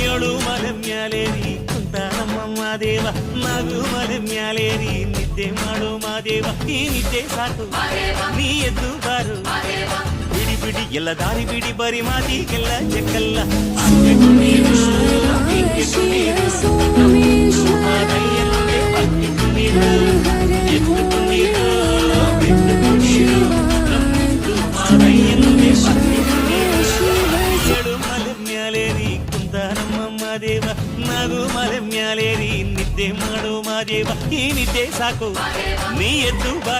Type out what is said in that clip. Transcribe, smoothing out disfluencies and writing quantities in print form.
ಏಳು ಮಲೆ ಮ್ಯಾಲೇರಿ ಕುಂತ ನಮ್ಮಮ್ಮ ದೇವ ನಾಗು ಮಲೆ ಮ್ಯಾಲೇರಿ ನಿದ್ದೆ ಮಾಡು ಮಾದೇವ ಈ ನಿದ್ದೆ ಸಾಕು ನೀ ಎದ್ದು ಬಾರು ಬಿಡಿ ಬಿಡಿ ಎಲ್ಲ ದಾರಿ ಬಿಡಿ ಬರಿ ಮಾತಿಗೆಲ್ಲ ಚೆಕ್ಕಲ್ಲ ದೇವ ನಾಗು ಮಲೆ ಮ್ಯಾಲೇರಿ ನಿದ್ದೆ ಮಾಡು ಮಾದೇವ ಈ ನಿದ್ದೆ ಸಾಕು ನೀ ಎದ್ದು ಬಾ